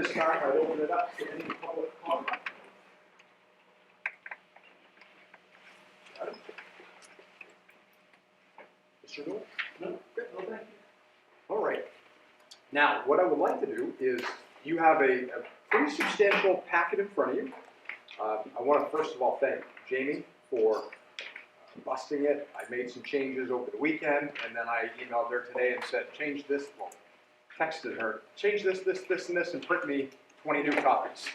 this time, I open it up to any public comment. Mr. Newell? No. Good. No, thank you. All right. Now, what I would like to do is, you have a pretty substantial packet in front of you. I want to first of all thank Jamie for busting it. I made some changes over the weekend, and then I emailed her today and said, change this. Well, texted her, change this, and this, and print me 20 new copies.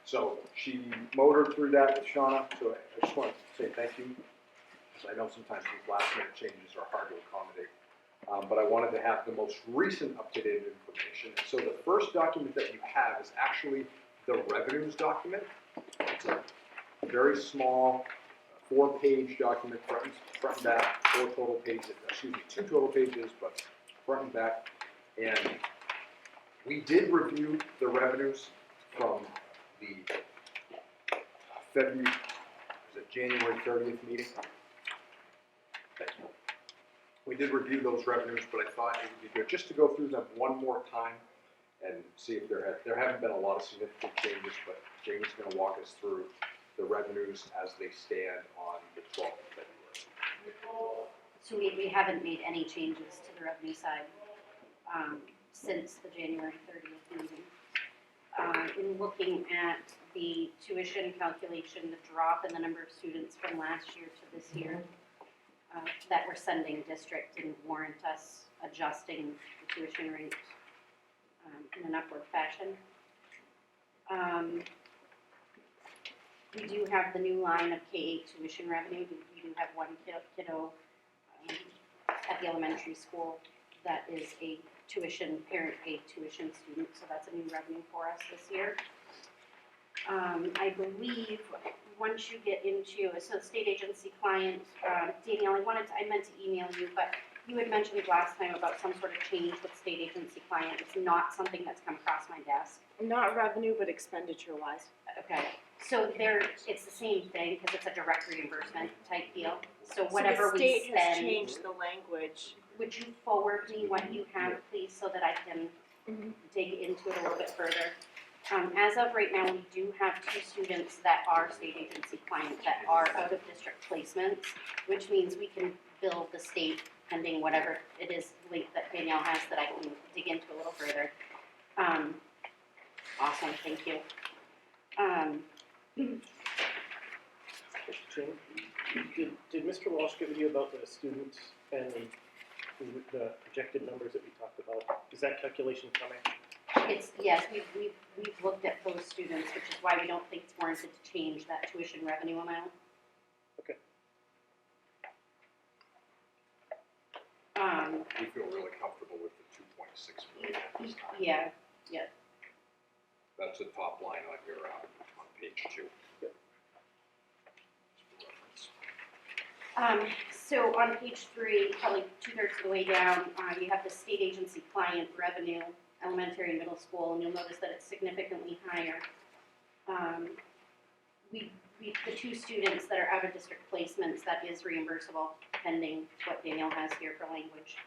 So she motored through that with Shauna. So I just want to say thank you, because I know sometimes these last minute changes are hard to accommodate. But I wanted to have the most recent up-to-date information. And so the first document that you have is actually the revenues document. It's a very small 4-page document, front and back, 4 total pages, excuse me, 2 total pages, but front and back. And we did review the revenues from the February, was it January 30th meeting? Thank you. We did review those revenues, but I thought it would be good just to go through them one more time and see if there haven't been a lot of significant changes, but Jamie's going to walk us through the revenues as they stand on the 12th of February. So we haven't made any changes to the revenue side since the January 30th meeting. In looking at the tuition calculation, the drop in the number of students from last year to this year that we're sending district didn't warrant us adjusting the tuition rate in an upward fashion. We do have the new line of K-8 tuition revenue. We do have one kiddo at the elementary school that is a parent-paid tuition student, so that's a new revenue for us this year. I believe once you get into, so state agency client, Danielle, I meant to email you, but you had mentioned last time about some sort of change with state agency client. It's not something that's come across my desk. Not revenue, but expenditure-wise. Okay, so it's the same thing because it's a direct reimbursement type deal. So whatever the we state spend, has changed the language. would you forward me what you have, please, so that I can dig into it a little bit further? As of right now, we do have 2 students that are state agency clients that are out of district placements, which means we can bill the state pending whatever it is link that Danielle has that I can dig into a little further. Awesome, thank you. Mr. Chairman, did Mr. Walsh get with you about the students and the projected numbers that we talked about? Is that calculation coming? Yes, we've looked at those students, which is why we don't think it's warranted to change that tuition revenue amount. Okay. We feel really comfortable with the 2.6 million at this time. Yeah. That's the top line on your on page 2. Yep. So on page 3, probably 2/3 of the way down, you have the state agency client revenue, elementary and middle school, and you'll notice that it's significantly higher. The 2 students that are out of district placements, that is reimbursable, pending what Danielle has here for language.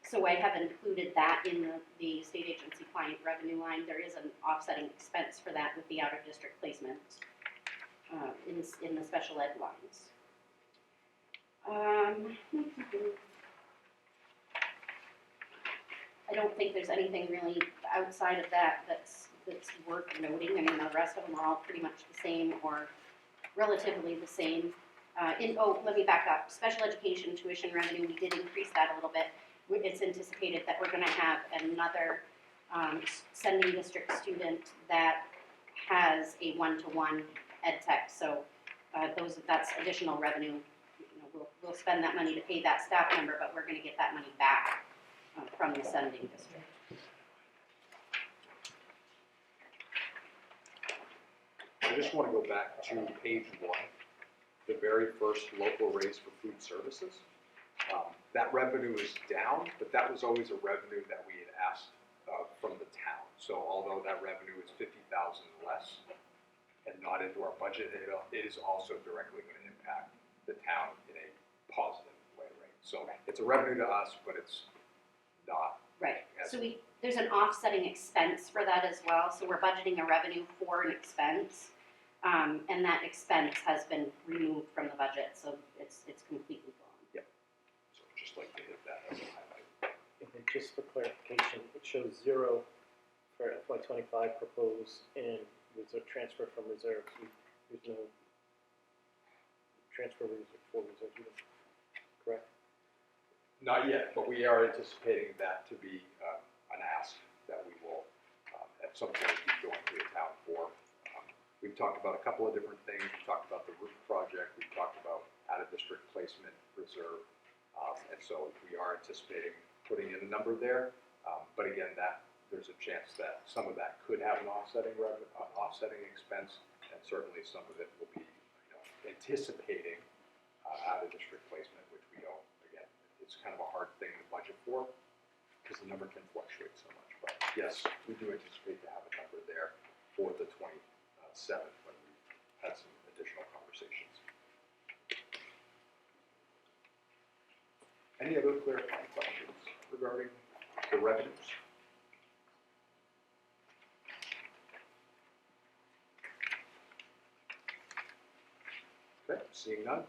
So I have included that in the state agency client revenue line. There is an offsetting expense for that with the out of district placement in the special ed lines. I don't think there's anything really outside of that that's worth noting. I mean, the rest of them are all pretty much the same or relatively the same. Let me back up. Special education tuition revenue, we did increase that a little bit. It's anticipated that we're going to have another sending district student that has a one-to-one ed tech. So that's additional revenue. We'll spend that money to pay that staff member, but we're going to get that money back from the sending district. I just want to go back to page 1, the very first local raise for food services. That revenue is down, but that was always a revenue that we had asked from the town. So although that revenue is $50,000 less and not into our budget, it is also directly going to impact the town in a positive way, right? So it's a revenue to us, but it's not Right, Yes. so there's an offsetting expense for that as well, so we're budgeting a revenue for an expense. And that expense has been removed from the budget, so it's completely gone. So just like to hit that as a highlight. And then just for clarification, it shows 0 for FY25 proposed and reserve transfer from reserves. There's no transfer for reserves either, correct? Not yet, but we are anticipating that to be an ask that we will at some point be going to the town for. We've talked about a couple of different things. We've talked about the roof project. We've talked about out-of-district placement reserve. And so we are anticipating putting in a number there. But again, there's a chance that some of that could have an offsetting expense, and certainly some of it will be anticipating out-of-district placement, which we don't. Again, it's kind of a hard thing to budget for because the number can fluctuate so much. But yes, we do anticipate to have a number there for the 27th when we've had some additional conversations. Any other clarifying questions regarding the revenues? Okay, seeing none. I'd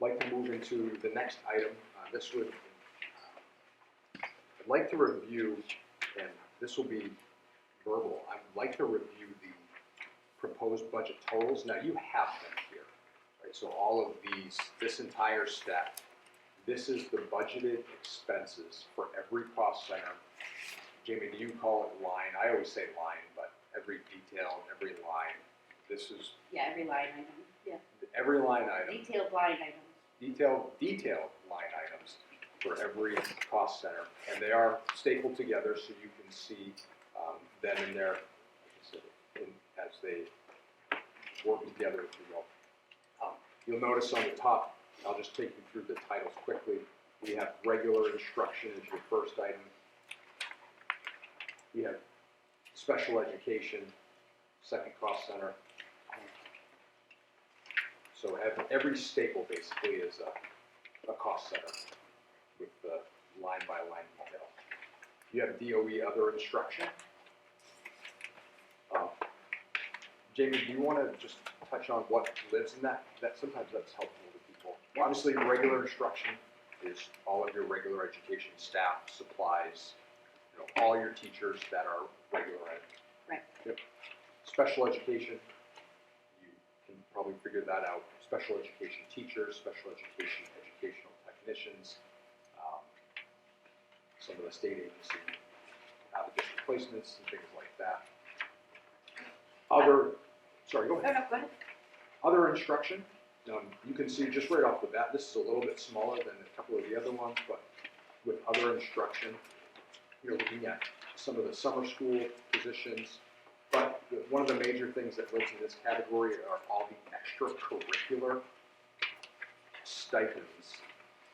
like to move into the next item. I'd like to review, and this will be verbal, I'd like to review the proposed budget totals. Now you have them here, right? So all of this entire stack, this is the budgeted expenses for every cost center. Jamie, do you call it line? I always say line, but every detail, every line. This is Yeah, every line item, yeah. every line item. Detailed line items. Detailed line items for every cost center, and they are stapled together so you can see them in there as they work together, if you will. You'll notice on the top, I'll just take you through the titles quickly. We have regular instruction as your first item. We have special education, second cost center. So every staple basically is a cost center with the line-by-line detail. You have DOE other instruction. Jamie, do you want to just touch on what lives in that? Sometimes that's helpful to people. Obviously, regular instruction is all of your regular education staff, supplies, all your teachers that are regular ed. Right. Yep. Special education, you can probably figure that out. Special education teachers, special education educational technicians, some of the state agency out-of-district placements and things like that. Sorry, go ahead. No, go ahead. Other instruction, you can see just right off the bat, this is a little bit smaller than a couple of the other ones, but with other instruction, you're looking at some of the summer school positions. But one of the major things that lives in this category are all the extracurricular stipends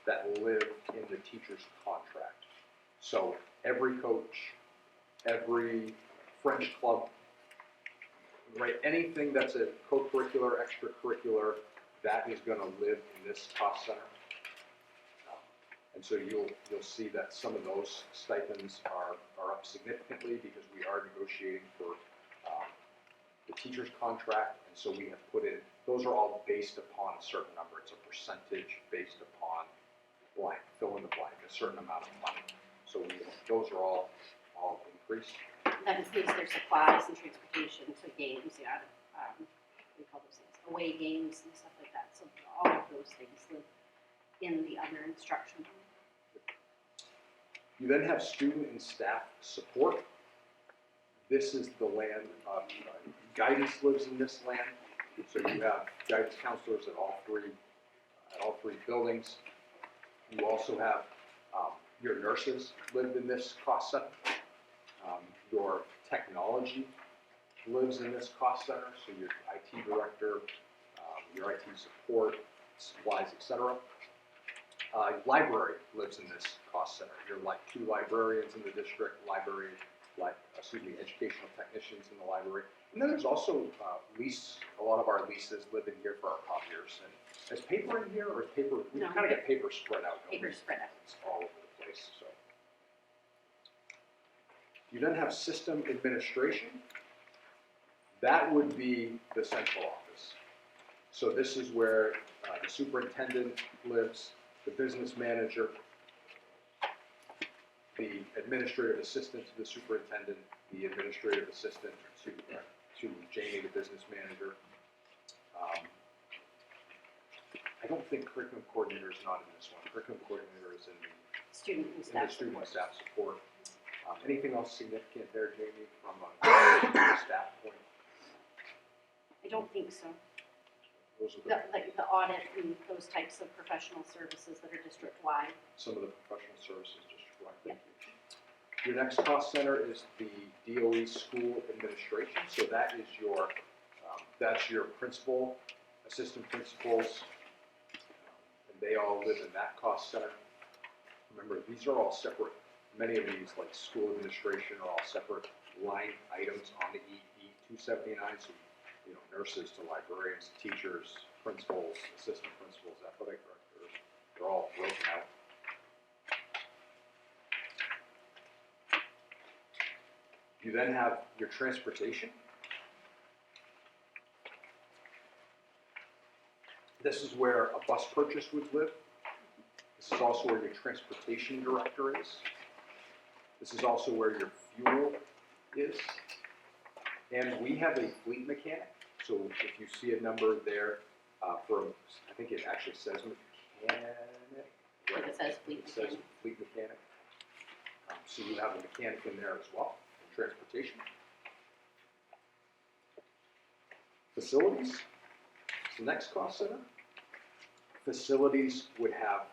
that live in the teacher's contract. So every coach, every French club, right, anything that's a co-curricular, extracurricular, that is going to live in this cost center. And so you'll see that some of those stipends are up significantly because we are negotiating for the teacher's contract, and so we have put in, those are all based upon a certain number. It's a percentage based upon blank, fill in the blank, a certain amount of money. So those are all increased. That includes their supplies and transportation to games, what do you call those things? Away games and stuff like that. So all of those things live in the other instruction. You then have student and staff support. This is the land, guidance lives in this land. So you have guidance counselors at all three buildings. You also have your nurses live in this cost center. Your technology lives in this cost center. So your IT director, your IT support, supplies, etc. Library lives in this cost center. You're like 2 librarians in the district, educational technicians in the library. And then there's also lease. A lot of our leases live in here for our copiers. And is paper in here, or is paper? We No. kind of get paper spread out. Paper spread out. It's all over the place. So You then have system administration. That would be the central office. So this is where the superintendent lives, the business manager, the administrative assistant to the superintendent, the administrative assistant to Jamie, the business manager. I don't think curriculum coordinator is not in this one. Curriculum coordinator is in Student and the staff student and support. staff support. Anything else significant there, Jamie, from a staff point? I don't think so. Those are Like the audit and those types of professional services that are district-wide. some of the professional services district-wide. Thank you. Your next cost center is the DOE school administration. So that is your, that's your principal, assistant principals, and they all live in that cost center. Remember, these are all separate. Many of these, like school administration, are all separate line items on the E 279. So, you know, nurses to librarians, teachers, principals, assistant principals, athletic directors, they're all broken out. You then have your transportation. This is where a bus purchase would live. This is also where your transportation director is. This is also where your fuel is. And we have a fleet mechanic. So if you see a number there for, I think it actually says mechanic. Right? It says fleet It says mechanic. fleet mechanic. So you have a mechanic in there as well, in transportation. Facilities, it's the next cost center. Facilities would have,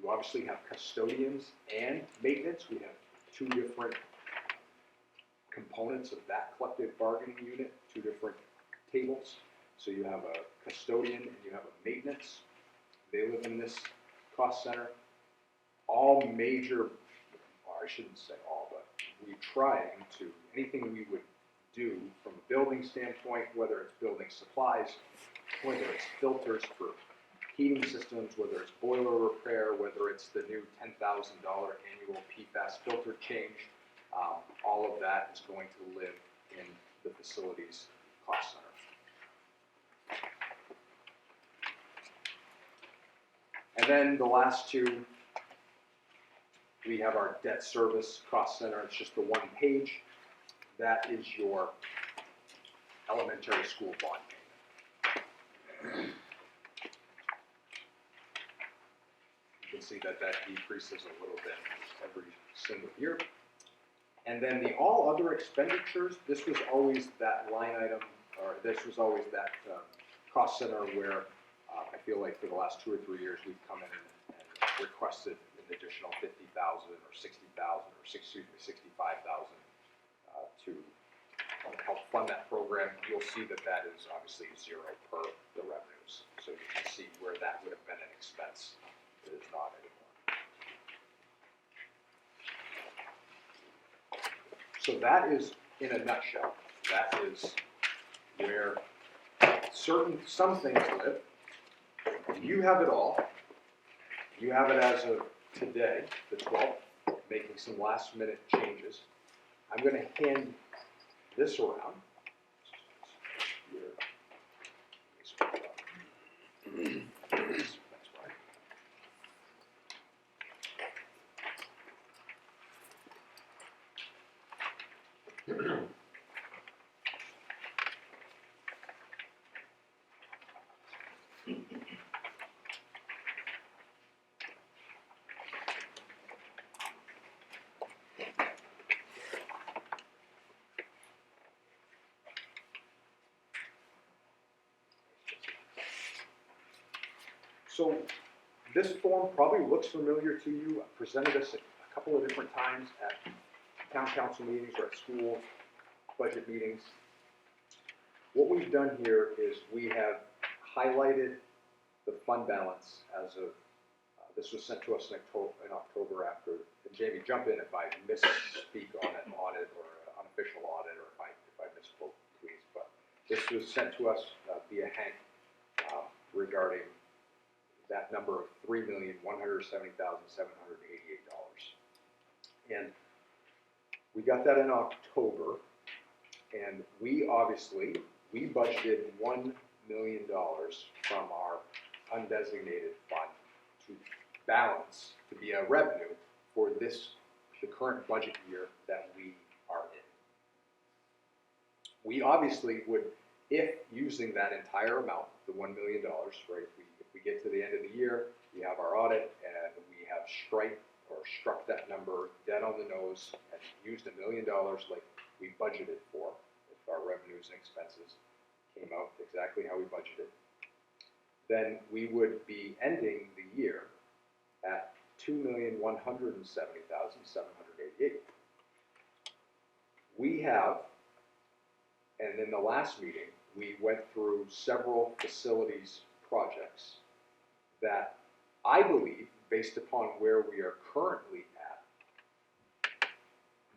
you obviously have custodians and maintenance. We have two different components of that collective bargaining unit, two different tables. So you have a custodian and you have a maintenance. They live in this cost center. All major, or I shouldn't say all, but we're trying to, anything we would do from a building standpoint, whether it's building supplies, whether it's filters for heating systems, whether it's boiler repair, whether it's the new $10,000 annual PFAS filter change, all of that is going to live in the facilities cost center. And then the last two, we have our debt service cost center. It's just the one page. That is your elementary school bond payment. You can see that that decreases a little bit every single year. And then the all other expenditures, this was always that line item, or this was always that cost center where I feel like for the last 2 or 3 years we've come in and requested an additional $50,000 or $60,000 or excuse me, $65,000 to help fund that program. You'll see that that is obviously zero per the revenues. So you can see where that would have been an expense. It is not anymore. So that is, in a nutshell, that is where some things live. You have it all. You have it as of today, the 12th, making some last minute changes. I'm going to hand this around. Thanks, Brian. So this form probably looks familiar to you. I've presented this a couple of different times at town council meetings or at school budget meetings. What we've done here is we have highlighted the fund balance as of, this was sent to us in October after, and Jamie, jump in if I misspeak on an audit or an unofficial audit, or if I misspoke, please. But this was sent to us via Hank regarding that number of $3,170,788. And We got that in October, and we budgeted $1 million from our undesignated fund to balance, to be a revenue for the current budget year that we are in. We obviously would, if using that entire amount, the $1 million, right, if we get to the end of the year, we have our audit and we have struck that number dead on the nose and used $1 million like we budgeted for, if our revenues and expenses came out exactly how we budgeted, then we would be ending the year at $2,170,788. We have, and in the last meeting, we went through several facilities projects that I believe, based upon where we are currently at,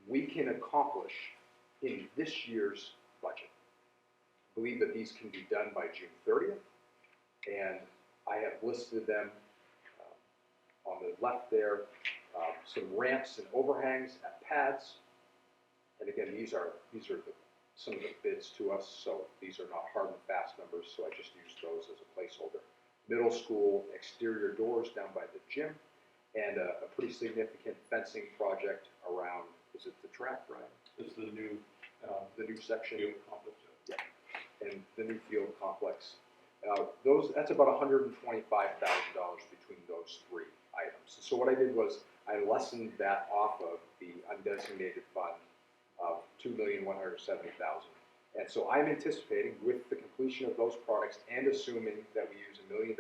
we can accomplish in this year's budget. I believe that these can be done by June 30th, and I have listed them on the left there, some ramps and overhangs at pads. And again, these are some of the bids to us, so these are not hard and fast numbers, so I just used those as a placeholder. Middle school exterior doors down by the gym, and a pretty significant fencing project around, is it the track, Ryan? This is the new section. field complex. Yeah, and the new field complex. That's about $125,000 between those three items. So what I did was I lessened that off of the undesignated fund of $2,170,000. And so I'm anticipating, with the completion of those products and assuming that we use $1 million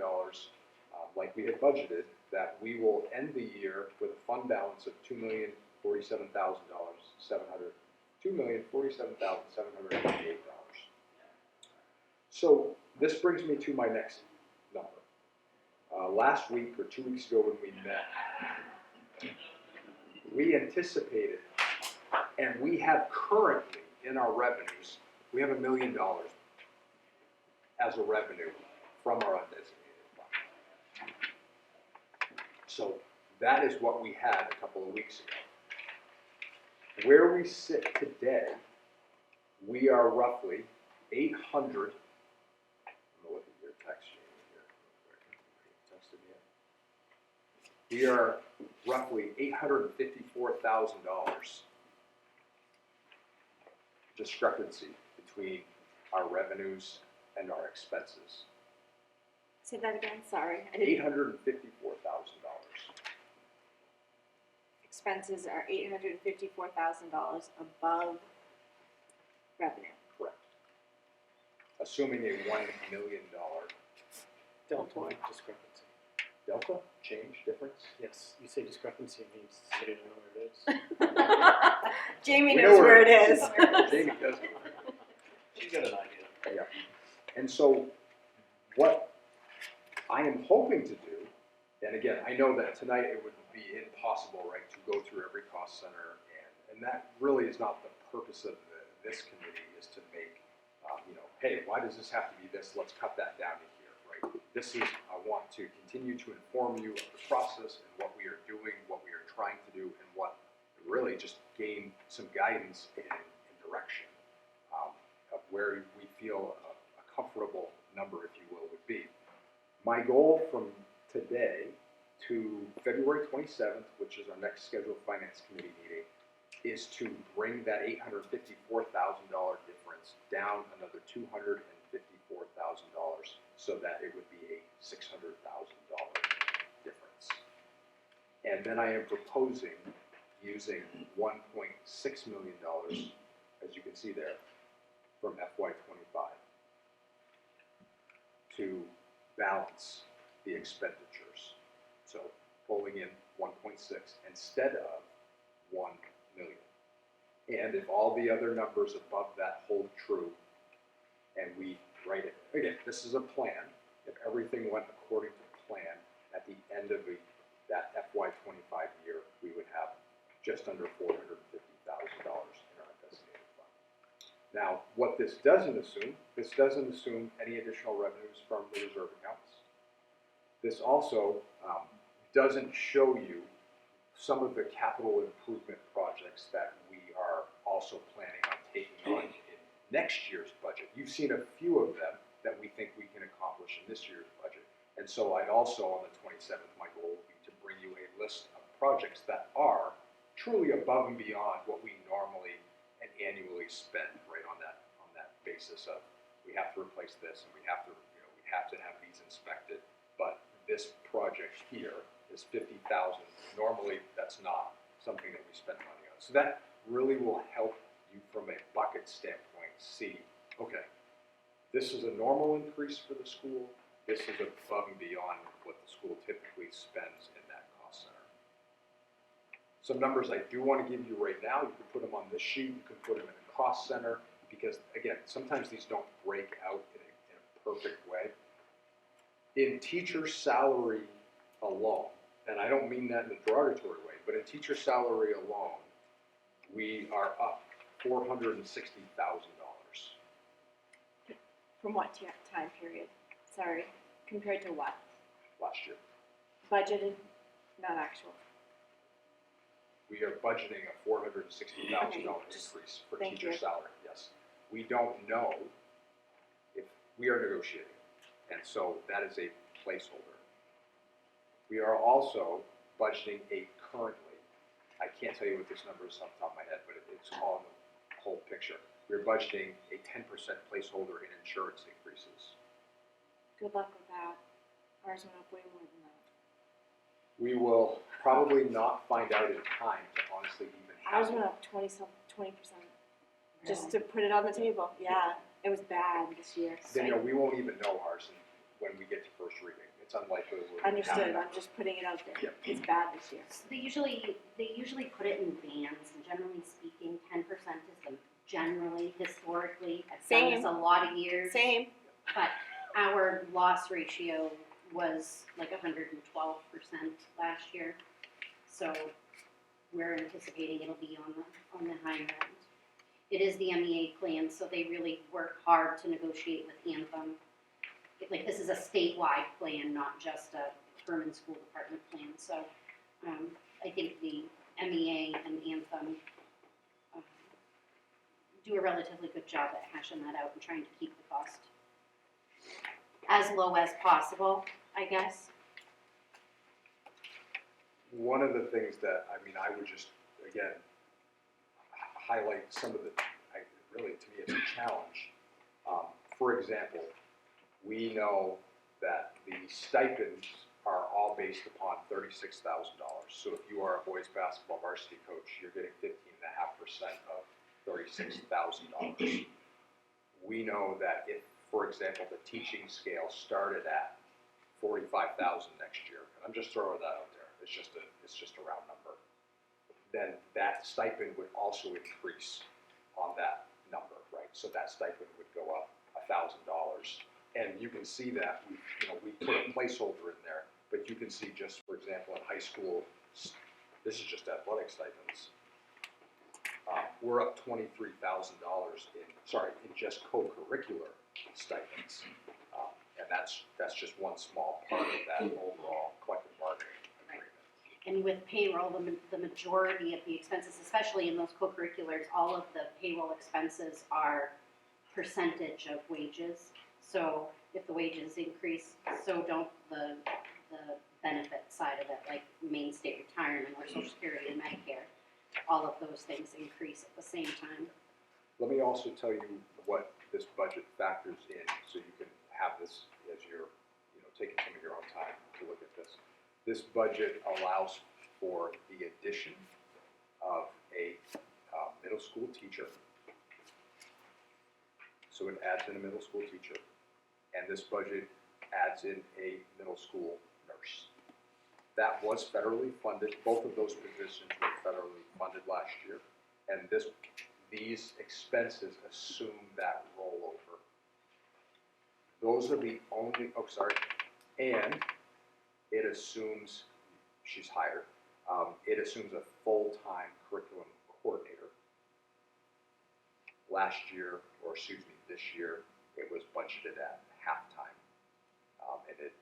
like we had budgeted, that we will end the year with a fund balance of $2,047,788. So this brings me to my next number. Last week or 2 weeks ago when we met, we anticipated, and we have currently in our revenues, we have $1 million as a revenue from our undesignated fund. So that is what we had a couple of weeks ago. Where we sit today, we are roughly 800. Look at your text here. We are roughly $854,000 discrepancy between our revenues and our expenses. Say that again, sorry. I didn't- $854,000. Expenses are $854,000 above revenue. Correct. Assuming a $1 million Delta discrepancy. delta, change, difference. Yes, you say discrepancy, it means you don't know where it is. Jamie We knows know where it is. Jamie does know. She's got an idea. Yeah. And so what I am hoping to do, and again, I know that tonight it would be impossible, right, to go through every cost center, and that really is not the purpose of this committee, is to make, hey, why does this have to be this? Let's cut that down to here, right? This is, I want to continue to inform you of the process and what we are doing, what we are trying to do, and what really just gain some guidance and direction of where we feel a comfortable number, if you will, would be. My goal from today to February 27th, which is our next scheduled Finance Committee meeting, is to bring that $854,000 difference down another $254,000 so that it would be a $600,000 difference. And then I am proposing using $1.6 million, as you can see there, from FY25 to balance the expenditures. So pulling in 1.6 instead of 1 million. And if all the other numbers above that hold true, and we write it, again, this is a plan. If everything went according to plan, at the end of that FY25 year, we would have just under $450,000 in our designated fund. Now, what this doesn't assume any additional revenues from the reserve accounts. This also doesn't show you some of the capital improvement projects that we are also planning on taking on in next year's budget. You've seen a few of them that we think we can accomplish in this year's budget. And so I'd also, on the 27th, my goal would be to bring you a list of projects that are truly above and beyond what we normally and annually spend, right, on that basis of we have to replace this and we have to, we have to have these inspected. But this project here is $50,000. Normally, that's not something that we spend money on. So that really will help you from a bucket standpoint see, okay, this is a normal increase for the school. This is above and beyond what the school typically spends in that cost center. Some numbers I do want to give you right now, you can put them on this sheet, you can put them in the cost center, because again, sometimes these don't break out in a perfect way. In teacher salary alone, and I don't mean that in a derogatory way, but in teacher salary alone, we are up $460,000 From what time period? Sorry, compared to what? last year. Budgeted, not actual. We are budgeting a $460,000 Okay, increase for thank teacher you. salary, yes. We don't know if we are negotiating, and so that is a placeholder. We are also budgeting currently, I can't tell you what this number is off the top of my head, but it's all in the whole picture. We're budgeting a 10% placeholder in insurance increases. Good luck with that. Ours went up way more than that. We will probably not find out in time to honestly even Ours have. went up 20%. Just to put it on the table. Yeah, it was bad this year. Danielle, we won't even know ours when we get to first reading. It's unlikely we'll have Understood. that. I'm just putting it out there. Yep. It's bad this year. So they usually put it in bands, and generally speaking, 10% is the generally, historically, I've done this Same. a lot of years. Same. But our loss ratio was like 112% last year, so we're anticipating it'll be on the higher end. It is the MEA plan, so they really work hard to negotiate with Anthem. Like, this is a statewide plan, not just a Hermon School Department plan. So I think the MEA and Anthem do a relatively good job at hashing that out and trying to keep the cost as low as possible, I guess. One of the things that, I would just, again, highlight some of the, really to me it's a challenge. For example, we know that the stipends are all based upon $36,000. So if you are a boys basketball varsity coach, you're getting 15.5% of $36,000. We know that if, for example, the teaching scale started at $45,000 next year, and I'm just throwing that out there, it's just a round number, then that stipend would also increase on that number, right? So that stipend would go up $1,000. And you can see that we put a placeholder in there, but you can see just, for example, in high school, this is just athletic stipends. We're up $23,000 in just co-curricular stipends, and that's just one small part of that overall collective bargaining agreement. And with payroll, the majority of the expenses, especially in those co-curriculars, all of the payroll expenses are percentage of wages. So if the wages increase, so don't the benefit side of it, like Main State Retirement or Social Security and Medicare. All of those things increase at the same time. Let me also tell you what this budget factors in, so you can have this as you're taking some of your own time to look at this. This budget allows for the addition of a middle school teacher. So it adds in a middle school teacher. And this budget adds in a middle school nurse. That was federally funded. Both of those positions were federally funded last year. And these expenses assume that rollover. Those are the only, and it assumes, she's hired, it assumes a full-time curriculum coordinator. Last year, this year, it was budgeted at half-time. And it,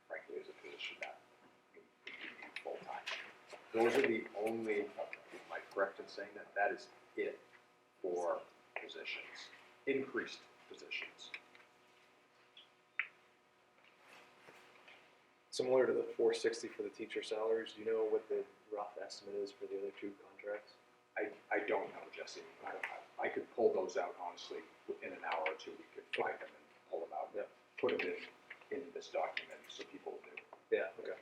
frankly, is a position that we need full-time. Those are the only, am I correct in saying that? That is it for positions, increased positions. Similar to the 460 for the teacher salaries, do you know what the rough estimate is for the other two contracts? I don't know, Jesse. I could pull those out, honestly, in an hour or two. We could find them and pull them out, Yeah. put them in this document so people knew. Yeah, okay.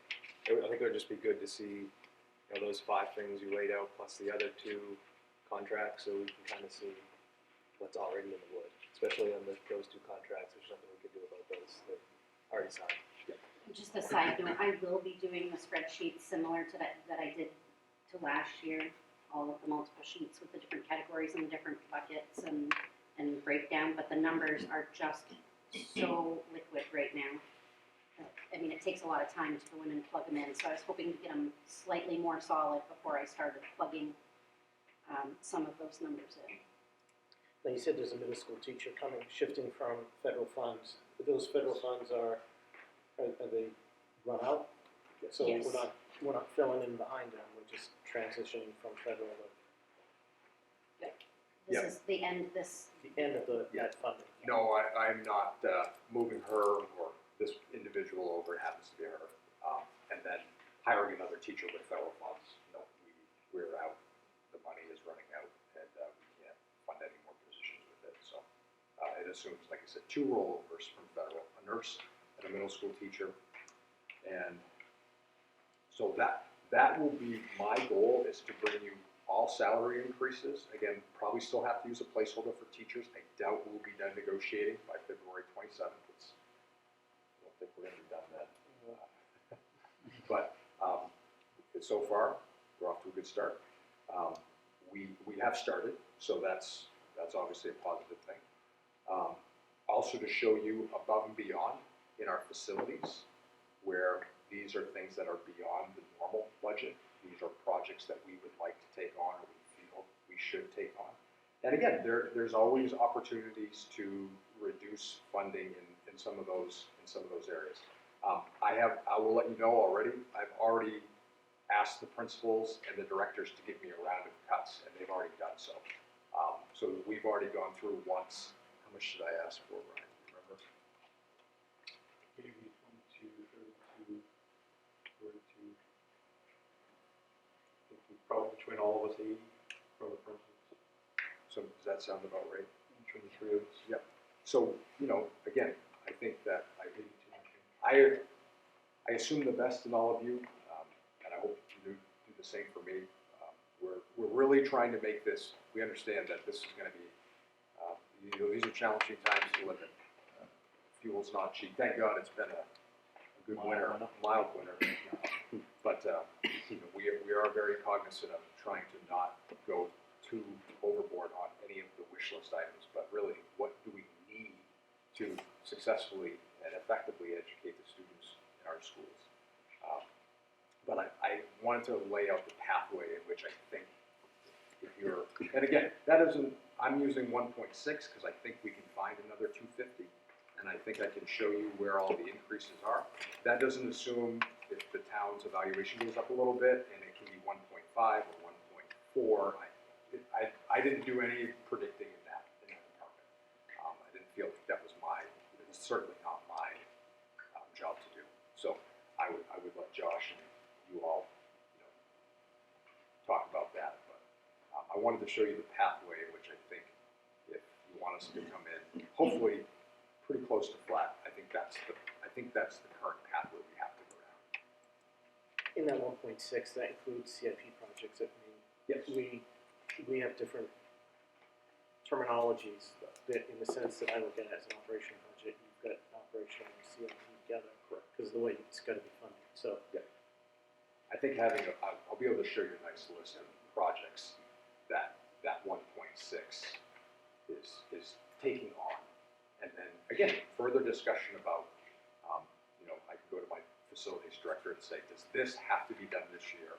I think it would just be good to see, you know, those 5 things you laid out plus the other 2 contracts, so we can kind of see what's already in the wood, especially on those 2 contracts. There's nothing we could do about those that already signed. Just a side note, I will be doing the spreadsheet similar to that I did to last year. All of the multiple sheets with the different categories and the different buckets and breakdown, but the numbers are just so liquid right now. I mean, it takes a lot of time to go in and plug them in, so I was hoping to get them slightly more solid before I started plugging some of those numbers in. Now, you said there's a middle school teacher coming, shifting from federal funds. But those federal funds are they run out? So Yes. we're not filling in behind them, we're just transitioning from federal to This Yeah. is the end, this, the end of that funding. No, I'm not moving her or this individual over. It happens to be her. And then hiring another teacher with federal funds. No, we're out. The money is running out, and we can't fund any more positions with it. So it assumes, like I said, 2 rollovers from federal: a nurse and a middle school teacher. And so that will be my goal, is to bring you all salary increases. Again, probably still have to use a placeholder for teachers. I doubt we'll be done negotiating by February 27th. I don't think we're going to be done then. But so far, we're off to a good start. We have started, so that's obviously a positive thing. Also, to show you above and beyond in our facilities, where these are things that are beyond the normal budget. These are projects that we would like to take on, or we feel we should take on. And again, there's always opportunities to reduce funding in some of those areas. I will let you know already. I've already asked the principals and the directors to give me a round of cuts, and they've already done so. So we've already gone through once. How much should I ask for, Ryan? Remember? Maybe 22, 32, 42. I think we probably between all of us 80 for the principals. So does that sound about right? Between the 3 of us. Yep. So, again, I think that I assume the best in all of you, and I hope you do the same for me. We're really trying to make this. We understand that this is going to be, these are challenging times to live in. Fuel's not cheap. Thank God it's been a good winter, mild winter. But we are very cognizant of trying to not go too overboard on any of the wish list items, but really, what do we need to successfully and effectively educate the students in our schools? But I wanted to lay out the pathway in which I think, if you're, and again, that isn't, I'm using 1.6 because I think we can find another 250, and I think I can show you where all the increases are. That doesn't assume if the town's evaluation goes up a little bit, and it can be 1.5 or 1.4. I didn't do any predicting in that department. I didn't feel like that was it was certainly not my job to do. So I would let Josh and you all, talk about that. But I wanted to show you the pathway in which I think, if you want us to come in, hopefully pretty close to flat. I think that's the current pathway we have to go down. In that 1.6, that includes CIP projects. I mean, Yes. we have different terminologies that, in the sense that I look at it as an operational budget, you've got operational and CIP together, because of the way it's got to be funded. So I think I'll be able to show you a nice list of projects that 1.6 is taking on. And then, again, further discussion about, I can go to my facilities director and say, does this have to be done this year?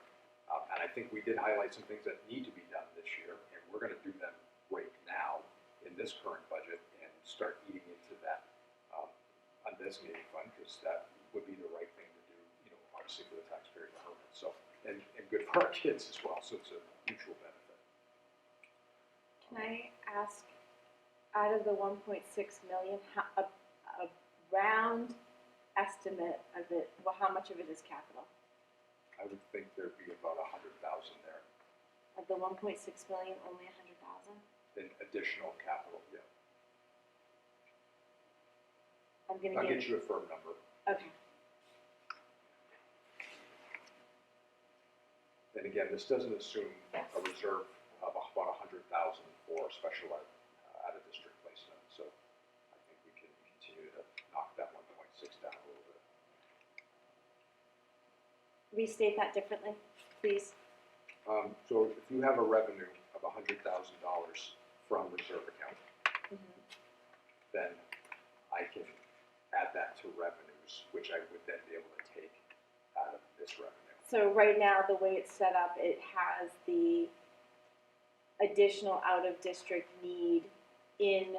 And I think we did highlight some things that need to be done this year, and we're going to do them right now in this current budget and start eating into that undesignated fund, because that would be the right thing to do, obviously for the taxpayers of Hermon. So, and good for our kids as well, so it's a mutual benefit. Can I ask, out of the 1.6 million, a round estimate of it, well, how much of it is capital? I would think there'd be about 100,000 there Of the 1.6 million, only 100,000? in additional capital, yeah. I'm gonna I'll give, get you a firm number. okay. And again, this doesn't assume a reserve of about 100,000 for special ed out-of-district placement. So I think we can continue to knock that 1.6 down a little bit. Restate that differently, please. So if you have a revenue of $100,000 from reserve account, then I can add that to revenues, which I would then be able to take out of this revenue. So right now, the way it's set up, it has the additional out-of-district need in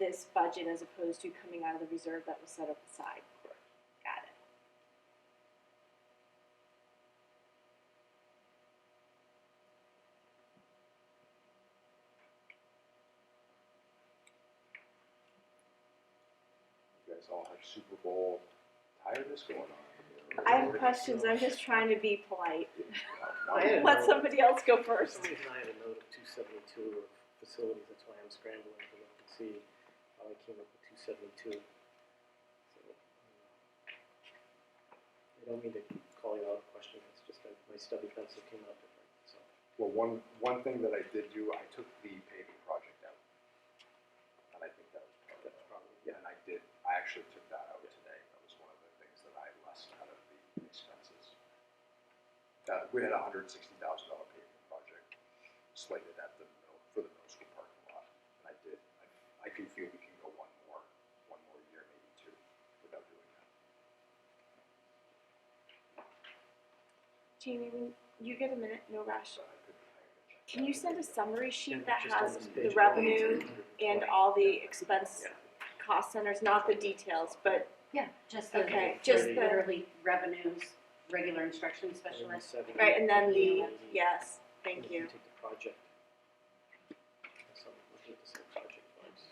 this budget as opposed to coming out of the reserve that was set up aside. Correct. Got it. You guys all have Super Bowl tiredness going on. I have questions, I'm just trying to be polite. I had a Let note- somebody else go For first. some reason, I had a note of 272 of facilities, that's why I'm scrambling to look and see how I came up with 272. So, I don't mean to call you out a question, it's just that my stubby pencil came out different, so. Well, one thing that I did do, I took the paving project out. And I think that was part of it. Probably, Yeah, and I actually took that out today. That was one of the things that I left out of the expenses. We had a $160,000 paving project slated at for the middle school parking lot. And I do feel we can go one more year, maybe two, without doing that. Jamie, when you get a minute, no rush. So I could check Can you send a summary sheet Yeah, that just on has this the page, revenue 120. and all the expense Yeah. cost centers, not the details, but, Yeah, just the, okay, just the, literally revenues, regular instruction specialist. 170, right, and then the, 180. yes, And thank if you. take the project. That's something, look at the same project price.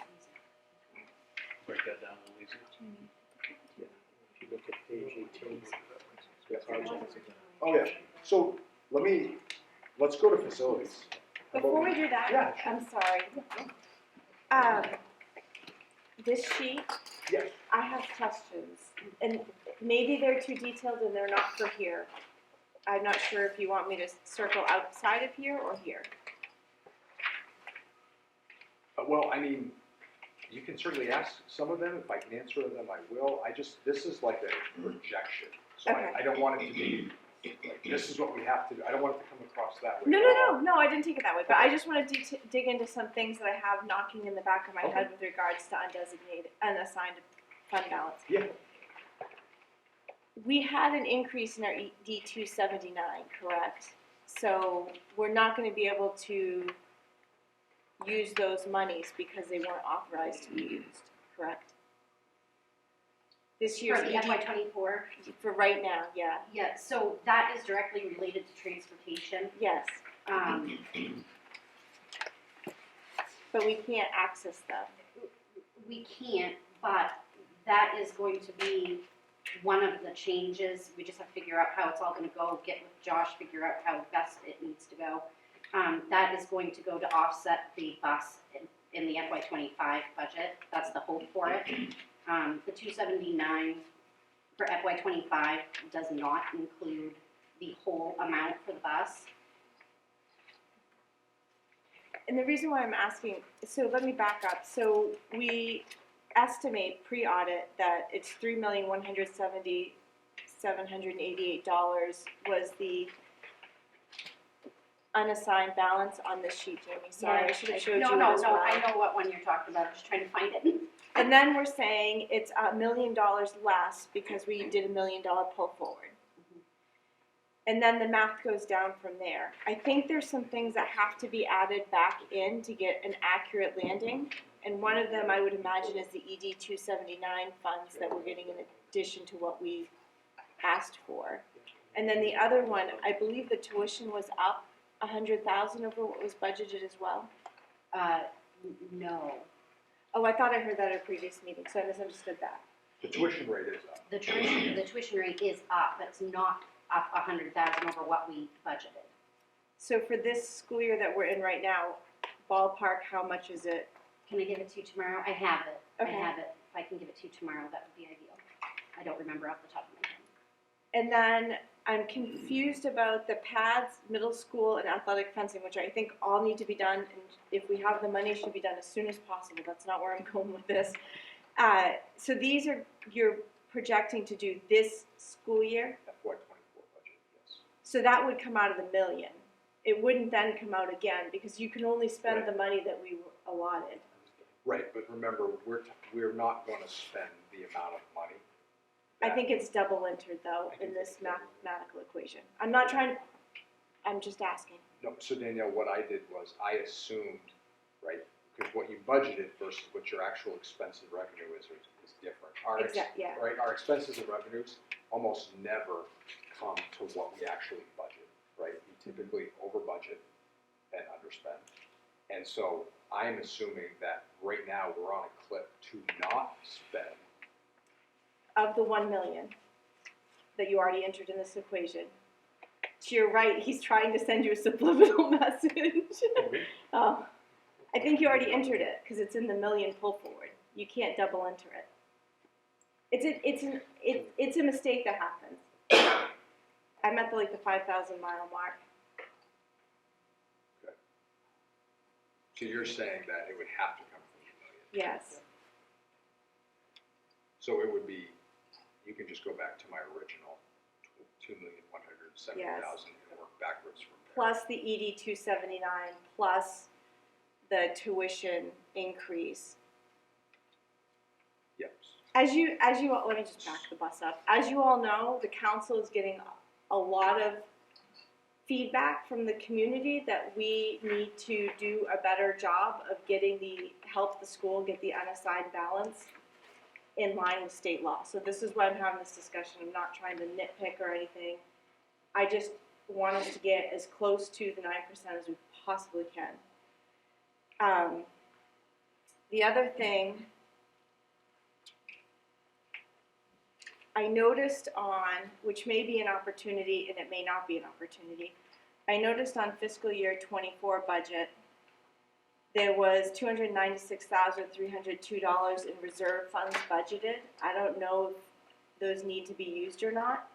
Break that down, Louisa. Yeah. If you look at page 18, the project. Oh, yeah. So let's go to facilities. Before we do that, Yeah, sure. I'm sorry. This sheet, Yes. I have questions, and maybe they're too detailed and they're not for here. I'm not sure if you want me to circle outside of here or here. Well, I mean, you can certainly ask some of them. If I can answer them, I will. This is like a projection. So Okay. I don't want it to be, like, this is what we have to do. I don't want it to come across that way. No, I didn't take it that way, but I just want to dig into some things that I have knocking in the back of my Okay. head with regards to undesignated, unassigned fund balance. Yeah. We had an increase in our ED 279, correct? So we're not going to be able to use those monies because they weren't authorized to be used, correct? This For year's the ED, FY24, for right now, yeah, yeah, so that is directly related to transportation. yes, Um, but we can't access them. we can't, but that is going to be one of the changes. We just have to figure out how it's all gonna go, get with Josh, figure out how best it needs to go. That is going to go to offset the bus in the FY25 budget. That's the hope for it. The 279 for FY25 does not include the whole amount for the bus. And the reason why I'm asking, so let me back up. So we estimate pre-audit that it's $3,170,788 was the unassigned balance on this sheet, Jamie. Sorry, I should have showed you it as well. No, I know what one you're talking about. I'm just trying to find it. And then we're saying it's $1 million less because we did $1 million pull forward. And then the math goes down from there. I think there's some things that have to be added back in to get an accurate landing. And one of them I would imagine is the ED 279 funds that we're getting in addition to what we asked for. And then the other one, I believe the tuition was up 100,000 over what was budgeted as well. No. Oh, I thought I heard that at a previous meeting, so I misunderstood that. The tuition rate is up. The tuition rate is up, but it's not up 100,000 over what we budgeted. So for this school year that we're in right now, ballpark, how much is it? Can I give it to you tomorrow? I have it. Okay. I have it. If I can give it to you tomorrow, that would be ideal. I don't remember off the top of my head. And then I'm confused about the pads, middle school, and athletic fencing, which I think all need to be done, and if we have the money, it should be done as soon as possible. That's not where I'm going with this. So these are, you're projecting to do this school year? FY '24 budget, yes. So that would come out of the million. It wouldn't then come out again, because you can only spend the money that we were allotted. Right, but remember, we're not going to spend the amount of money. I think it's double entered though in this mathematical equation. I'm not trying, I'm just asking. No, so Danielle, what I did was I assumed, right, because what you budgeted versus what your actual expense and revenue is different. Yeah. Right, our expenses and revenues almost never come to what we actually budget, right? We typically over budget and underspend. And so I'm assuming that right now we're on a clip to not spend. Of the 1 million that you already entered in this equation. To your right, he's trying to send you a subliminal message. Oh, I think you already entered it because it's in the million pull forward. You can't double enter it. It's a mistake that happens. I'm at the 5,000 mile mark. Okay. So you're saying that it would have to come from the million? Yes. So it would be, you can just go back to my original 2,170,000 and work backwards from there. Plus the ED 279 plus the tuition increase. Yes. As you all, let me just back the bus up. As you all know, the council is getting a lot of feedback from the community that we need to do a better job of help the school get the unassigned balance in line with state law. So this is why I'm having this discussion. I'm not trying to nitpick or anything. I just want us to get as close to the 9% as we possibly can. The other thing I noticed which may be an opportunity and it may not be an opportunity, I noticed on fiscal year 24 budget, there was $296,302 in reserve funds budgeted. I don't know if those need to be used or not.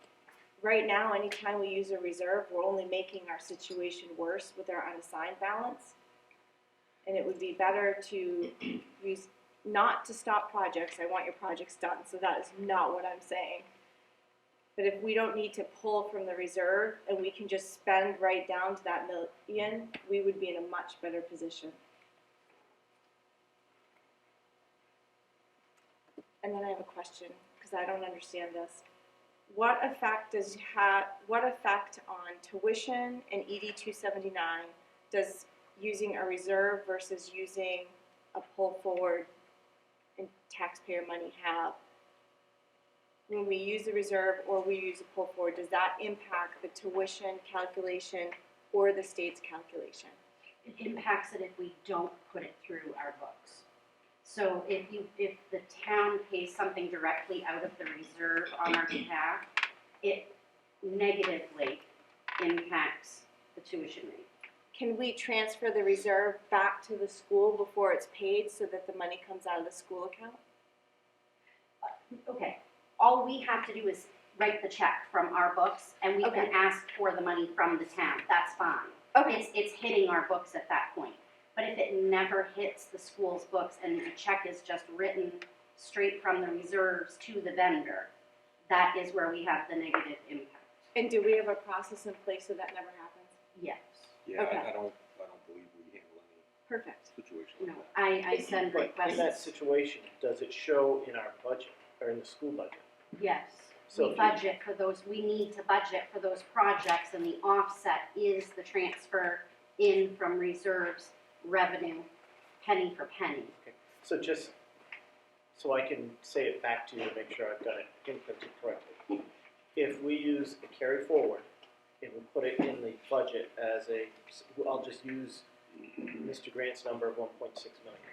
Right now, anytime we use a reserve, we're only making our situation worse with our unassigned balance. And it would be better to use, not to stop projects. I want your projects done, so that is not what I'm saying. But if we don't need to pull from the reserve and we can just spend right down to that million, we would be in a much better position. And then I have a question, because I don't understand this. What effect on tuition and ED 279 does using a reserve versus using a pull forward in taxpayer money have? When we use a reserve or we use a pull forward, does that impact the tuition calculation or the state's calculation? It impacts it if we don't put it through our books. So if the town pays something directly out of the reserve on our behalf, it negatively impacts the tuition rate. Can we transfer the reserve back to the school before it's paid so that the money comes out of the school account? Okay, all we have to do is write the check from our books and we can ask for the money from the town. That's fine. Okay. It's hitting our books at that point. But if it never hits the school's books and the check is just written straight from the reserves to the vendor, that is where we have the negative impact. And do we have a process in place so that never happens? Yes. Yeah, Okay. I don't believe we handle any Perfect. situation No, like that. I send But in that requests. situation, does it show in our budget, or in the school budget? Yes. So We if budget for those, we need to budget for those projects and the offset is the transfer in from reserves revenue, penny for penny. Okay. So just, so I can say it back to you to make sure I've got it imprinted correctly. If we use a carry forward and we put it in the budget as I'll just use Mr. Grant's number of 1.6 million,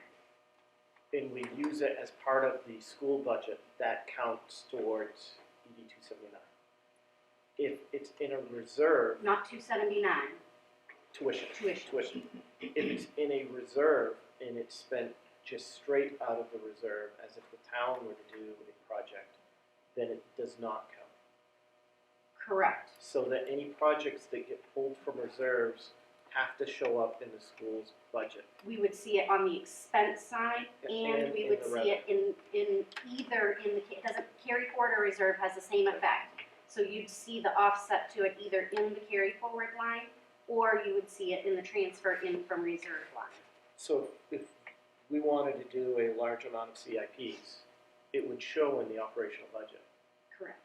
and we use it as part of the school budget, that counts towards ED 279. If it's in a reserve, Not 279, tuition. tuition. If it's in a reserve and it's spent just straight out of the reserve, as if the town were to do a project, then it does not count. Correct. So that any projects that get pulled from reserves have to show up in the school's budget. We would see it on the expense side, and And we in would the see it in either in the, it doesn't, carry forward or reserve has the same effect. So you'd see the offset to it either in the carry forward line, or you would see it in the transfer in from reserve line. So if we wanted to do a large amount of CIPs, it would show in the operational budget, Correct.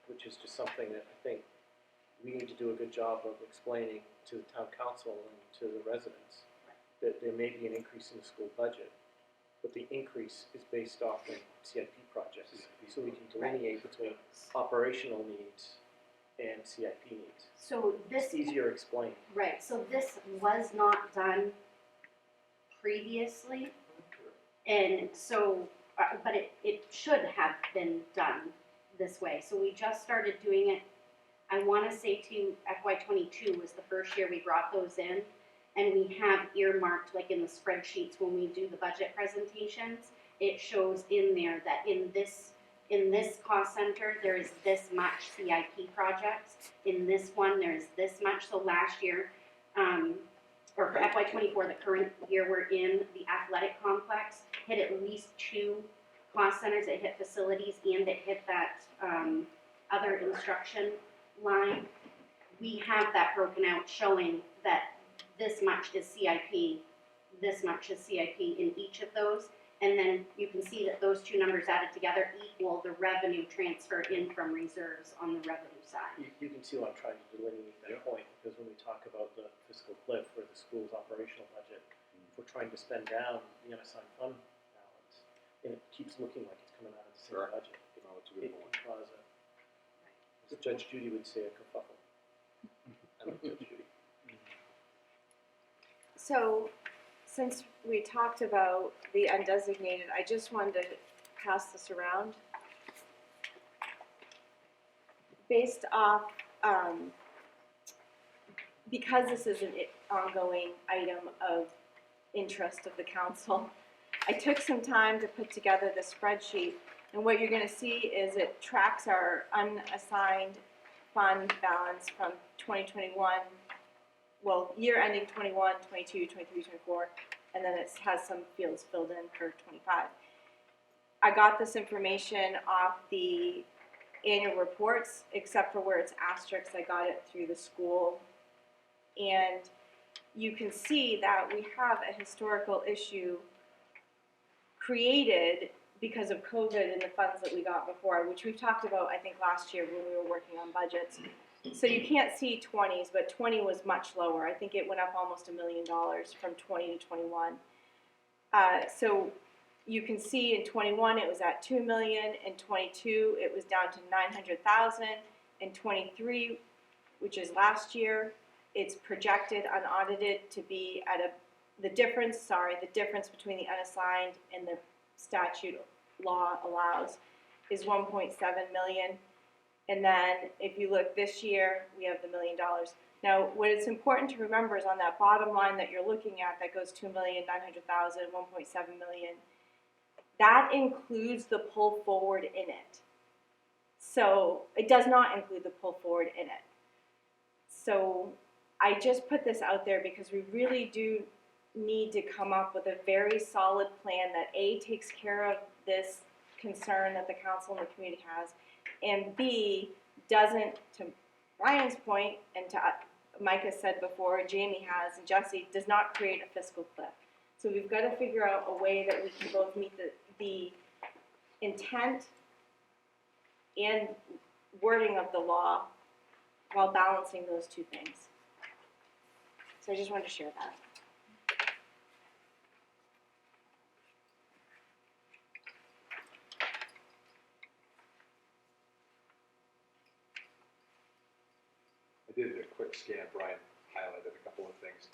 which is just something that I think we need to do a good job of explaining to the town council and to the residents that there may be an increase in the school budget, but the increase is based off of CIP projects. So we can delineate between operational needs and CIP needs. So this, It's easier explained. right, so this was not done previously. And so, but it should have been done this way. So we just started doing it, I want to say to FY '22 was the first year we brought those in. And we have earmarked, like in the spreadsheets when we do the budget presentations, it shows in there that in this cost center, there is this much CIP projects. In this one, there is this much. So last year, or for FY '24, the current year we're in, the athletic complex hit at least 2 cost centers. It hit facilities and it hit that other instruction line. We have that broken out showing that this much is CIP, this much is CIP in each of those. And then you can see that those two numbers added together equal the revenue transfer in from reserves on the revenue side. You can see what I'm trying to delineate that point, because when we talk about the fiscal cliff for the school's operational budget, if we're trying to spend down the unassigned fund balance, and it keeps looking like it's coming out of the same Sure. budget, No, it's a it good point. can cause a, as Judge Judy would say, a kerfuffle. I love Judge Judy. So, since we talked about the undesignated, I just wanted to pass this around. Based off, because this is an ongoing item of interest of the council, I took some time to put together the spreadsheet, and what you're gonna see is it tracks our unassigned fund balance from 2021, well, year ending 21, 22, 23, 24, and then it has some fields filled in for 25. I got this information off the annual reports, except for where it's asterisks. I got it through the school. And you can see that we have a historical issue created because of COVID and the funds that we got before, which we've talked about, I think, last year when we were working on budgets. So you can't see 20s, but 20 was much lower. I think it went up almost $1 million from 20 to 21. So you can see in 21 it was at 2 million. In 22 it was down to 900,000. In 23, which is last year, it's projected unaudited to be at the difference between the unassigned and the statute law allows is 1.7 million. And then if you look this year, we have the $1 million. Now, what is important to remember is on that bottom line that you're looking at, that goes 2,900,000, 1.7 million, that includes the pull forward in it. So it does not include the pull forward in it. So I just put this out there because we really do need to come up with a very solid plan that A, takes care of this concern that the council and the community has, and B, doesn't, to Ryan's point, and to Micah said before, Jamie has, and Jesse, does not create a fiscal cliff. So we've got to figure out a way that we can both meet the intent and wording of the law while balancing those two things. So I just wanted to share that. I did a quick scan. Brian highlighted a couple of things.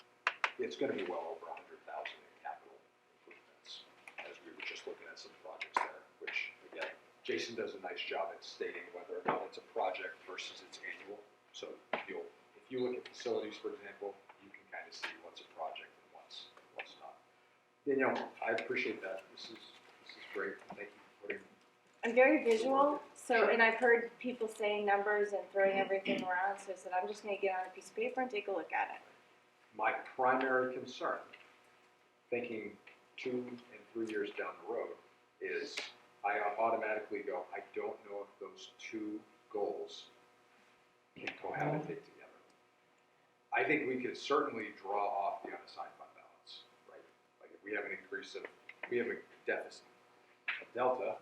it's gonna be well over 100,000 in capital improvements, as we were just looking at some projects there, which, again, Jason does a nice job at stating whether or not it's a project versus it's annual. So if you look at facilities, for example, you can kind of see what's a project and what's not. Danielle, I appreciate that. This is great. Thank you for putting. I'm very visual, so, and I've heard people saying numbers and throwing everything around, so I said, I'm just gonna get on a piece of paper and take a look at it. My primary concern, thinking 2 and 3 years down the road, is I automatically go, I don't know if those two goals can cohabitate together. I think we could certainly draw off the unassigned fund balance, right? Like if we have an increase of, we have a deficit, a delta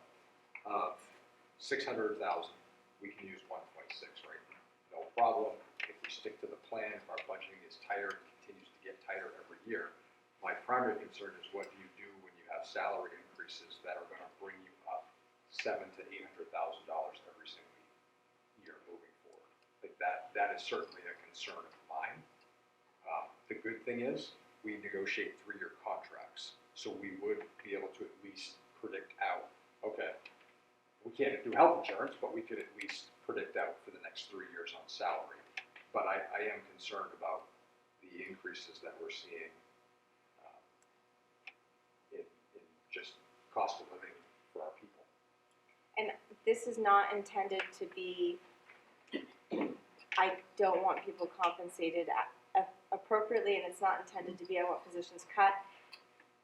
of 600,000, we can use 1.6, right? No problem. If we stick to the plan, if our budgeting is tighter, it continues to get tighter every year. My primary concern is what do you do when you have salary increases that are going to bring you up $700,000 to $800,000 every single year moving forward. Like that is certainly a concern of mine. The good thing is we negotiate 3-year contracts, so we would be able to at least predict out. Okay, we can't do health insurance, but we could at least predict out for the next 3 years on salary. But I am concerned about the increases that we're seeing in just cost of living for our people. And this is not intended to be, I don't want people compensated appropriately, and it's not intended to be I want positions cut.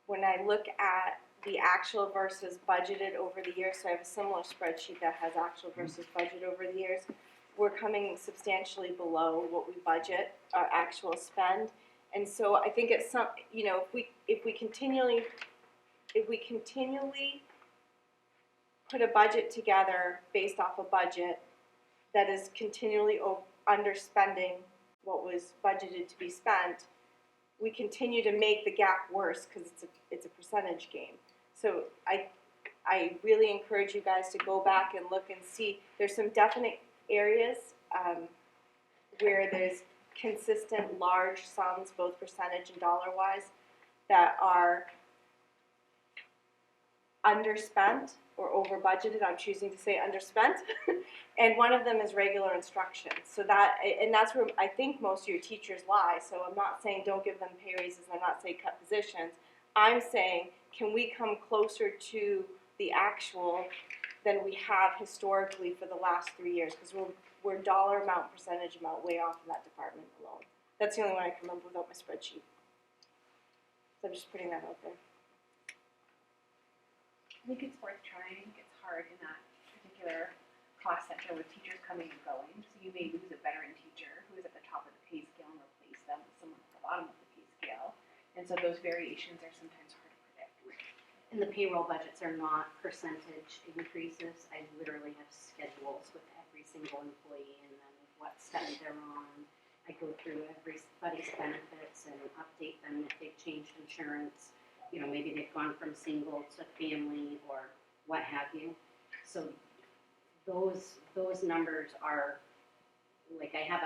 When I look at the actual versus budgeted over the years, so I have a similar spreadsheet that has actual versus budget over the years, we're coming substantially below what we budget, our actual spend. And so I think it's some, you know, if we continually put a budget together based off a budget that is continually underspending what was budgeted to be spent, we continue to make the gap worse because it's a percentage game. So I really encourage you guys to go back and look and see. There's some definite areas where there's consistent large sums, both percentage and dollar-wise, that are underspent or over budgeted. I'm choosing to say underspent. And one of them is regular instruction. So that's where I think most of your teachers lie. So I'm not saying don't give them pay raises, and I'm not saying cut positions. I'm saying, can we come closer to the actual than we have historically for the last 3 years? Because we're dollar amount, percentage amount way off in that department alone. That's the only one I can remember without my spreadsheet. So I'm just putting that out there. I think it's worth trying. I think it's hard in that particular cost center with teachers coming and going. So you may lose a veteran teacher who is at the top of the pay scale and replace them with someone at the bottom of the pay scale. And so those variations are sometimes hard to predict. And the payroll budgets are not percentage increases. I literally have schedules with every single employee and then what step they're on. I go through everybody's benefits and update them if they've changed insurance. You know, maybe they've gone from single to family or what have you. So those numbers are like I have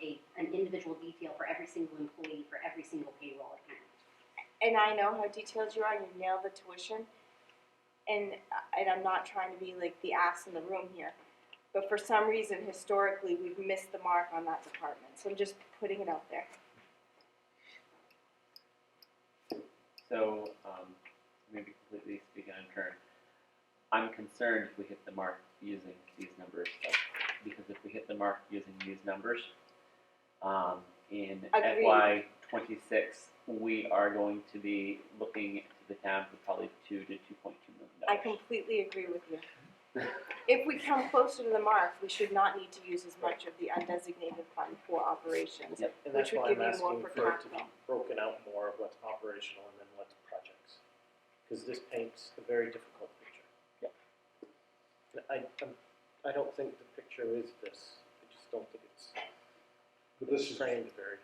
an individual detail for every single employee for every single payroll account. And I know how detailed you are. You nail the tuition, and I'm not trying to be like the ass in the room here, but for some reason historically we've missed the mark on that department. So I'm just putting it out there. So, maybe completely speaking in turn, I'm concerned if we hit the mark using these numbers, because if we hit the mark using these numbers, in Agreed. FY26, we are going to be looking to the town for probably $2 to $2.2 million. I completely agree with you. If we come closer to the mark, we should not need to use as much of the undesignated fund for operations. Yep. And Which that's would why give I'm you more asking for for it to be capital. broken out more of what's operational and then what's projects. Because this paints a very difficult picture. Yep. And I don't think the picture is this. I just don't think it's But this is, framed very.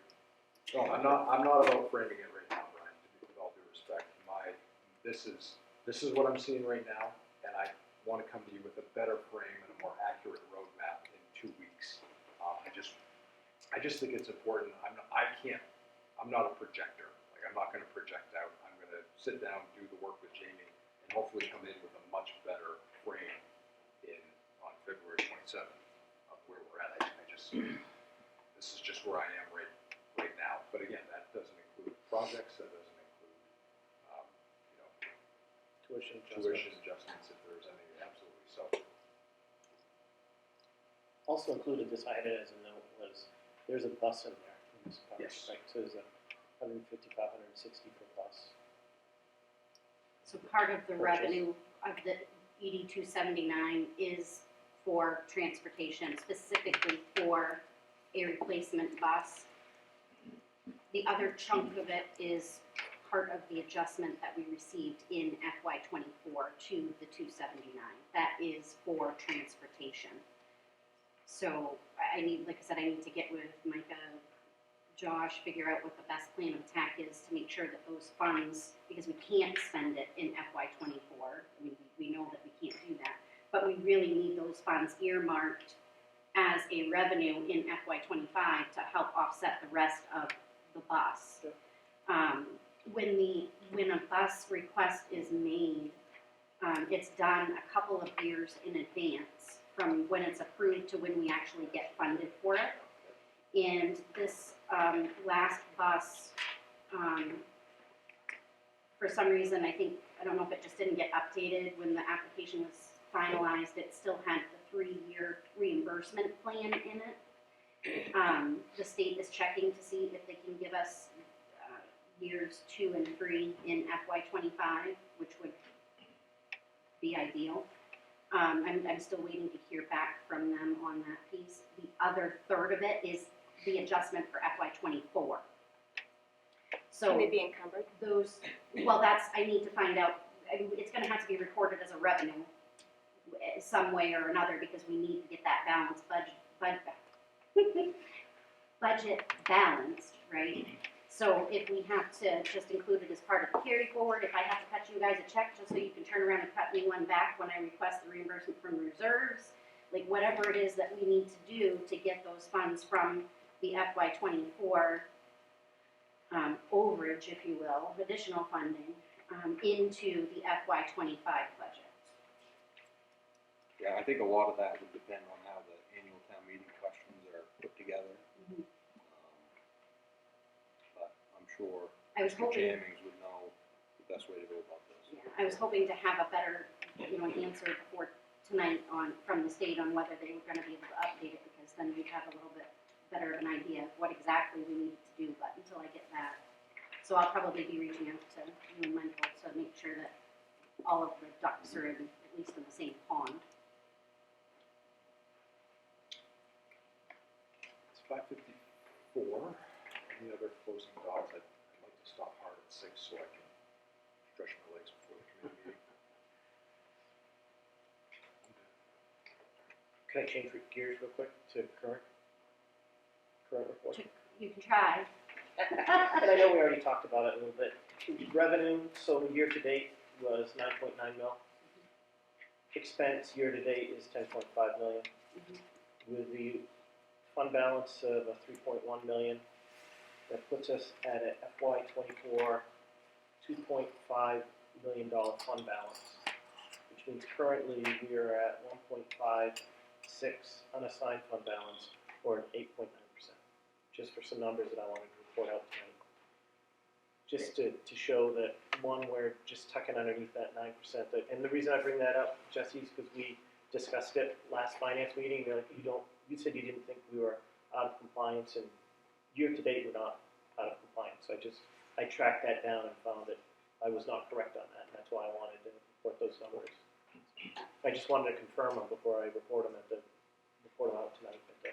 no, I'm not about framing it right now, Brian, with all due respect. This is what I'm seeing right now, and I want to come to you with a better frame and a more accurate roadmap in 2 weeks. I just think it's important. I can't I'm not a projector. Like, I'm not gonna project out. I'm gonna sit down, do the work with Jamie, and hopefully come in with a much better frame on February 27th of where we're at. This is just where I am right now. But again, that doesn't include projects, that doesn't include, Tuition tuition adjustments. adjustments if there's any, absolutely. So, Also included, this I had it as a note, was there's a bus in there in this project, Yes. right? So there's a 150, 560 per bus. So part of the Purchase. revenue of the ED 279 is for transportation, specifically for a replacement bus. The other chunk of it is part of the adjustment that we received in FY '24 to the 279. That is for transportation. So I need, like I said, I need to get with Micah, Josh, figure out what the best plan of attack is to make sure that those funds, because we can't spend it in FY '24. I mean, we know that we can't do that, but we really need those funds earmarked as a revenue in FY '25 to help offset the rest of the bus. When a bus request is made, it's done a couple of years in advance from when it's approved to when we actually get funded for it. And this last bus, for some reason, I don't know if it just didn't get updated when the application was finalized, it still had the 3-year reimbursement plan in it. The state is checking to see if they can give us years 2 and 3 in FY '25, which would be ideal. I'm still waiting to hear back from them on that piece. The other third of it is the adjustment for FY '24. So Can they be encumbered? I need to find out. I mean, it's gonna have to be recorded as a revenue some way or another because we need to get that balanced budget balanced, right? So if we have to just include it as part of the carry forward, if I have to cut you guys a check just so you can turn around and cut me one back when I request the reimbursement from reserves, like whatever it is that we need to do to get those funds from the FY '24 overage, if you will, additional funding, into the FY '25 budget. Yeah, I think a lot of that would depend on how the annual town meeting questions are put together. Mhm. But I'm sure I was Mr. hoping, Jammings would know the best way to go about this. yeah, I was hoping to have a better, answer before tonight from the state on whether they were gonna be able to update it, because then we'd have a little bit better of an idea of what exactly we needed to do, but until I get that. So I'll probably be reaching out to you and Michael to make sure that all of the ducks are at least in the same pond. it's 5:54. Any other closing thoughts? I'd like to stop hard at 6 so I can stretch my legs before the committee meeting. Can I change gears real quick to current report? You can try. And I know we already talked about it a little bit. Revenue, so year to date was 9.9 mil. Expense year to date is 10.5 million. With the fund balance of 3.1 million, that puts us at a FY '24 $2.5 million fund balance, which means currently we are at 1.56 unassigned fund balance, or an 8.9%. Just for some numbers that I wanted to report out tonight. Just to show that, one, we're just tucking underneath that 9%. And the reason I bring that up, Jesse, is because we discussed it last finance meeting. You're like, you said you didn't think we were out of compliance, and year to date we're not out of compliance. So I tracked that down and found that I was not correct on that, and that's why I wanted to report those numbers. I just wanted to confirm them before I report them out tonight at the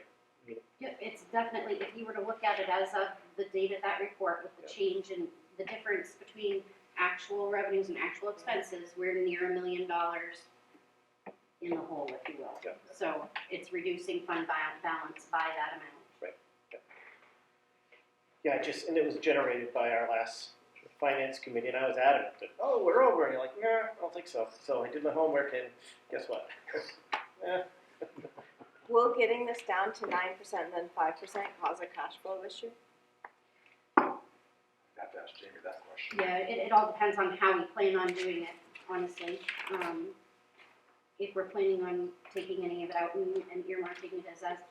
meeting. Yeah, it's definitely, if you were to look at it as of the date of that report with the change in the difference between actual revenues and actual expenses, we're near $1 million in the hole, if you will. Yeah. So it's reducing fund balance by that amount. Yeah, and it was generated by our last finance committee, and I was adamant that, we're over, and you're like, nah, I don't think so. So I did my homework, and guess what? Will getting this down to 9% and then 5% cause a cash flow issue? Jamie that question. Yeah, it all depends on how we plan on doing it, honestly. If we're planning on taking any of it out and earmarking it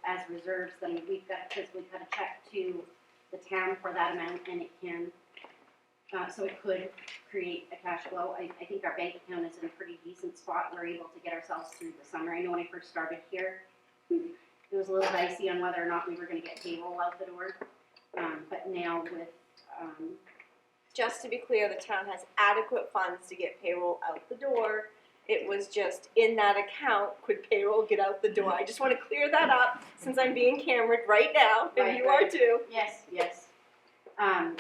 as reserves, then we've got to physically cut a check to the town for that amount, and it can, so it could create a cash flow. I think our bank account is in a pretty decent spot. We're able to get ourselves through the summer. I know when I first started here, it was a little dicey on whether or not we were gonna get payroll out the door. But now with, Just to be clear, the town has adequate funds to get payroll out the door. It was just in that account, could payroll get out the door? I just want to clear that up since I'm being cameraed right now, and Right, you are right. too. yes,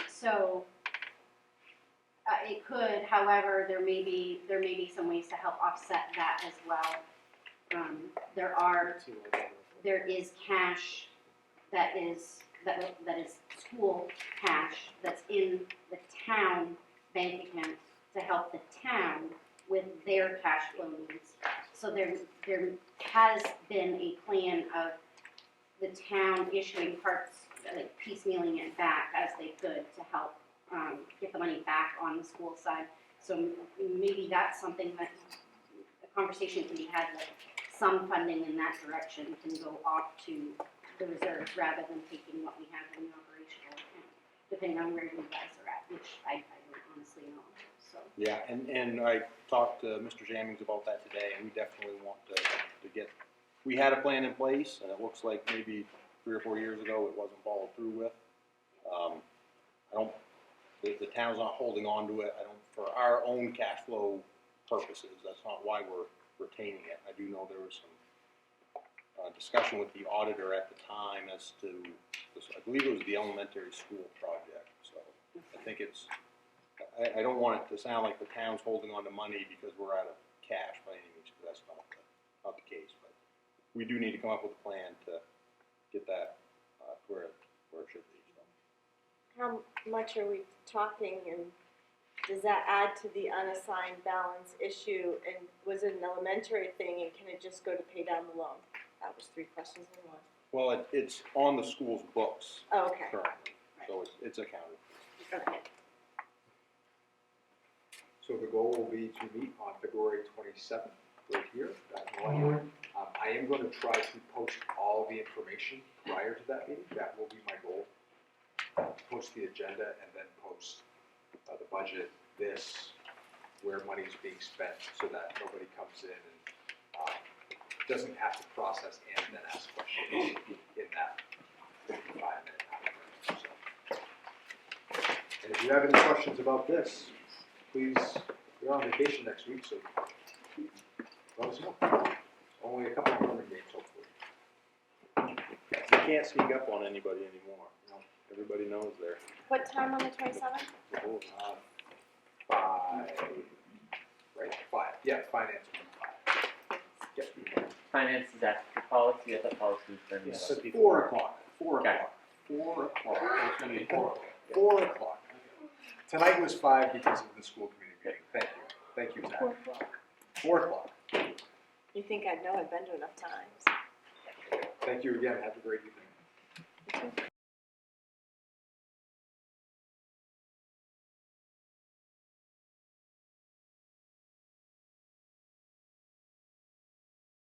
so, it could, however, there may be some ways to help offset that as well. There is cash that is school cash that's in the town bank account to help the town with their cash flow needs. So there has been a plan of the town issuing parts, like piecemealing it back as they could to help get the money back on the school side. So maybe that's something that a conversation can be had, like some funding in that direction can go off to the reserves rather than taking what we have in the operational account, depending on where you guys are at, which I don't honestly know, so. Yeah, and I talked to Mr. Jammings about that today, and we definitely want to get, we had a plan in place, and it looks like maybe 3 or 4 years ago it wasn't followed through with. The town's not holding on to it, for our own cash flow purposes, that's not why we're retaining it. I do know there was some discussion with the auditor at the time as to, I believe it was the elementary school project, so I think it's, I don't want it to sound like the town's holding on to money because we're out of cash by any means, because that's not the case, but we do need to come up with a plan to get that where it should be. So. How much are we talking, and does that add to the unassigned balance issue? And was it an elementary thing, and can it just go to pay down the loan? That was 3 questions in one. Well, it's on the school's books Oh, okay. currently, so it's accounted for. Okay. So the goal will be to meet on February 27th, right here, that morning. I am going to try to post all the information prior to that meeting. That will be my goal. Post the agenda and then post the budget, where money is being spent, so that nobody comes in and doesn't have to process and then ask questions in that 55-minute time. So. And if you have any questions about this, please, we're on vacation next week, so let us know. Only a couple of Hermon games, hopefully. You can't sneak up on anybody anymore. You know, everybody knows they're What time on the 27th? 5, right? 5, yeah, finance was 5. Yep. Finance is after policy, I thought policy was during the Yes. budget. Should be 4 o'clock. 4 Okay. o'clock. 4 o'clock. It's going to be 4 o'clock. 4 o'clock. Tonight was 5 because of the school committee meeting. Thank you. Thank you, Zach. 4 o'clock. 4 o'clock. You think I'd know? I've been to enough times. Thank you again. Have a great evening.